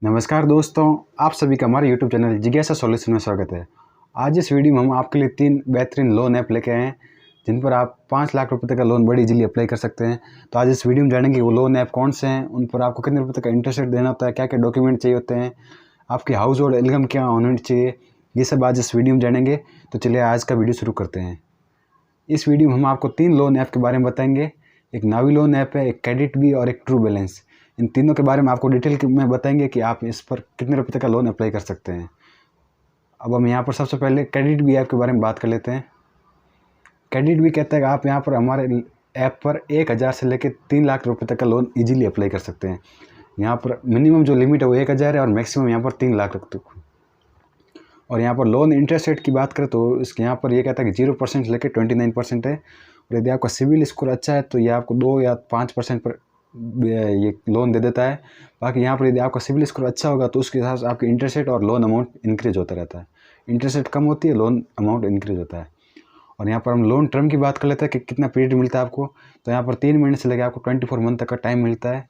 नमस्कार दोस्तों, आप सभी का हमारे YouTube चैनल जिज्ञासा सॉल्यूशन में स्वागत है। आज इस वीडियो में हम आपके लिए 3 बेहतरीन लोन ऐप लेके आए हैं जिन पर आप 5 लाख रुपए तक का लोन बड़ी इजीली अप्लाई कर सकते हैं। तो आज इस वीडियो में जानेंगे वो लोन ऐप कौन से हैं, उन पर आपको कितने रुपए तक का इंटरेस्ट रेट देना होता है, क्या क्या डॉक्यूमेंट चाहिए होते हैं, आपकी हाउस होल्ड इनकम क्या होनी चाहिए, ये सब आज इस वीडियो में जानेंगे। तो चलिए आज का वीडियो शुरू करते हैं। इस वीडियो में हम आपको 3 लोन ऐप के बारे में बताएंगे। एक नावी लोन ऐप है, एक क्रेडिट बी और एक ट्रू बैलेंस। इन तीनों के बारे में आपको डिटेल में बताएंगे कि आप इस पर कितने रुपए तक का लोन अप्लाई कर सकते हैं। अब हम यहाँ पर सबसे पहले क्रेडिट बी ऐप के बारे में बात कर लेते हैं। क्रेडिट बी कहता है कि आप यहाँ पर हमारे ऐप पर 1000 से लेकर 3 लाख रुपए तक का लोन इजीली अप्लाई कर सकते हैं। यहाँ पर मिनिमम जो लिमिट है वो 1000 है और मैक्सिमम यहाँ पर 3 लाख तक। और यहाँ पर लोन इंटरेस्ट रेट की बात करें तो इसके यहाँ पर ये कहता है कि 0% लेकर 29% है। और यदि आपका सिविल स्कोर अच्छा है तो ये आपको 2 या 5% पर ये लोन दे देता है। बाकी यहाँ पर यदि आपका सिविल स्कोर अच्छा होगा तो उसके हिसाब से आपकी इंटरेस्ट रेट और लोन अमाउंट इंक्रीज होता रहता है। इंटरेस्ट रेट कम होती है, लोन अमाउंट इंक्रीज होता है। और यहाँ पर हम लोन टर्म की बात कर लेते हैं कि कितना पीरियड मिलता है आपको। तो यहाँ पर 3 महीने से लेकर आपको 24 मंथ तक का टाइम मिलता है।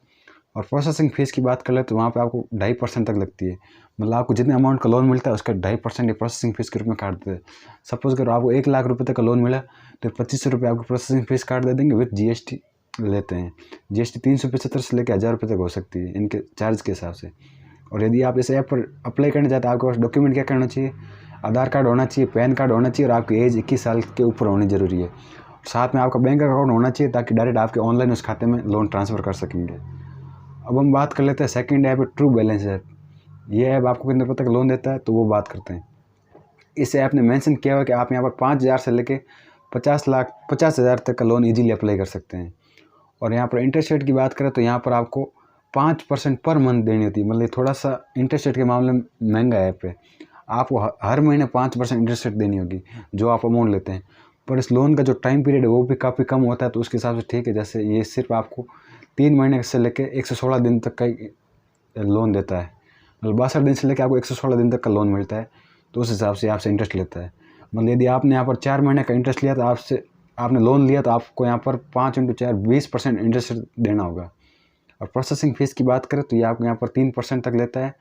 और प्रोसेसिंग फ़ीस की बात कर ले तो वहाँ पे आपको 2.5% तक लगती है। मतलब आपको जितने अमाउंट का लोन मिलता है उसका 2.5% प्रोसेसिंग फ़ीस के रूप में काट देते हैं। सपोज़ अगर आपको 1 लाख रुपए तक का लोन मिला तो 2500 रुपये आपको प्रोसेसिंग फ़ीस काट दे देंगे, विद GST लेते हैं। GST 375 से लेकर 1000 रुपये तक हो सकती है इनके चार्ज के हिसाब से। और यदि आप इस ऐप पर अप्लाई करना चाहते हैं, आपके पास डॉक्यूमेंट क्या करना चाहिए, आधार कार्ड होना चाहिए, पैन कार्ड होना चाहिए और आपकी एज 21 साल के ऊपर होनी ज़रूरी है। साथ में आपका बैंक अकाउंट होना चाहिए ताकि डायरेक्ट आपके ऑनलाइन उस खाते में लोन ट्रांसफ़र कर सकेंगे। अब हम बात कर लेते हैं सेकंड ऐप है ट्रू बैलेंस ऐप। ये ऐप आपको कितने रुपये तक लोन देता है तो वो बात करते हैं। इस ऐप ने मेंशन किया हुआ है कि आप यहाँ पर 5000 से लेके 50,00,000 तक का लोन इजीली अप्लाई कर सकते हैं। और यहाँ पर इंटरेस्ट रेट की बात करें तो यहाँ पर आपको 5% पर मंथ देनी होती है। मतलब थोड़ा सा इंटरेस्ट रेट के मामले में महंगा ऐप है। आपको हर महीने 5% इंटरेस्ट रेट देनी होगी जो आप अमाउंट लेते हैं। पर इस लोन का जो टाइम पीरियड है वो भी काफ़ी कम होता है, तो उसके हिसाब से ठीक है। जैसे ये सिर्फ आपको 3 महीने से लेकर 116 दिन तक का लोन देता है। मतलब 62 दिन से लेकर आपको 116 दिन तक का लोन मिलता है, तो उस हिसाब से आपसे इंटरेस्ट लेता है। मतलब यदि आपने यहाँ पर 4 महीने का इंटरेस्ट लिया तो आपने लोन लिया तो आपको यहाँ पर 5 × 4 20% इंटरेस्ट देना होगा। और प्रोसेसिंग फ़ीस की बात करें तो ये आपको यहाँ पर 3% तक लेता है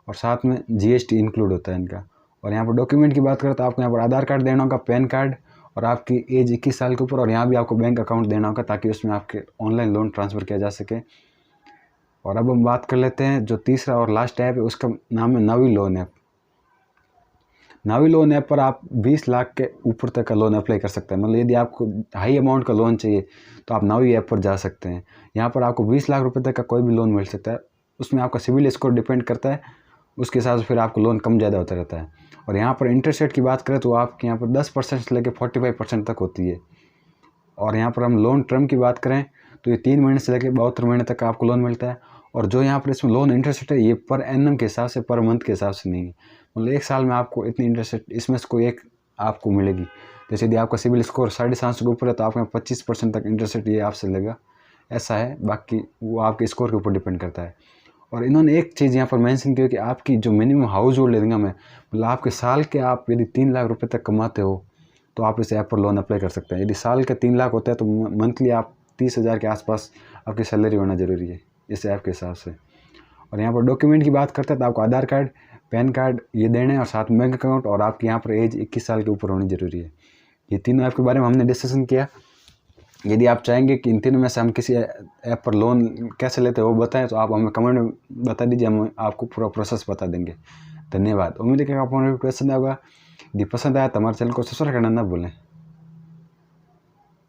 और साथ में GST इंक्लूड होता है इनका। और यहाँ पर डॉक्यूमेंट की बात करें तो आपको यहाँ पर आधार कार्ड देना होगा, पैन कार्ड और आपकी एज 21 साल के ऊपर। और यहाँ भी आपको बैंक अकाउंट देना होगा ताकि उसमें आपके ऑनलाइन लोन ट्रांसफ़र किया जा सके। और अब हम बात कर लेते हैं जो तीसरा और लास्ट ऐप है, उसका नाम है नावी लोन ऐप। नावी लोन ऐप पर आप 20 लाख के ऊपर तक का लोन अप्लाई कर सकते हैं। मतलब यदि आपको हाई अमाउंट का लोन चाहिए तो आप नावी ऐप पर जा सकते हैं। यहाँ पर आपको 20 लाख रुपए तक का कोई भी लोन मिल सकता है। उसमें आपका सिविल स्कोर डिपेंड करता है, उसके हिसाब से फिर आपको लोन कम ज़्यादा होता रहता है। और यहाँ पर इंटरेस्ट रेट की बात करें तो आपके यहाँ पर 10% से लेकर 45% तक होती है। और यहाँ पर हम लोन टर्म की बात करें तो ये 3 महीने से लेकर 72 महीने तक का आपको लोन मिलता है। और जो यहाँ पर इसमें लोन इंटरेस्ट रेट है ये पर एनम के हिसाब से, पर मंथ के हिसाब से नहीं है। मतलब 1 साल में आपको इतनी इंटरेस्ट रेट इसमें से कोई एक आपको मिलेगी। जैसे यदि आपका सिविल स्कोर 750 के ऊपर है तो आपके 25% तक इंटरेस्ट रेट ये आपसे लेगा, ऐसा है। बाकी वो आपके स्कोर के ऊपर डिपेंड करता है। और इन्होंने एक चीज़ यहाँ पर मेंशन की है कि आपकी जो मिनिमम हाउस होल्ड इनकम है, मतलब आपके साल के आप यदि 3 लाख रुपए तक कमाते हो तो आप इस ऐप पर लोन अप्लाई कर सकते हैं। यदि साल के 3 लाख होता है तो मंथली आप 30,000 के आसपास आपकी सैलरी होना ज़रूरी है इस ऐप के हिसाब से। और यहाँ पर डॉक्यूमेंट की बात करते हैं तो आपको आधार कार्ड, पैन कार्ड ये देने हैं और साथ में बैंक अकाउंट और आपकी यहाँ पर एज 21 साल के ऊपर होनी ज़रूरी है। ये तीनों ऐप के बारे में हमने डिस्कशन किया। यदि आप चाहेंगे कि इन तीनों में से हम किसी ऐप पर लोन कैसे लेते हैं वो बताएं तो आप हमें कमेंट में बता दीजिए, हम आपको पूरा प्रोसेस बता देंगे। धन्यवाद। उम्मीद है कि आपको पसंद आएगा। यदि पसंद आया तो हमारे चैनल को सब्सक्राइब करना ना भूलें।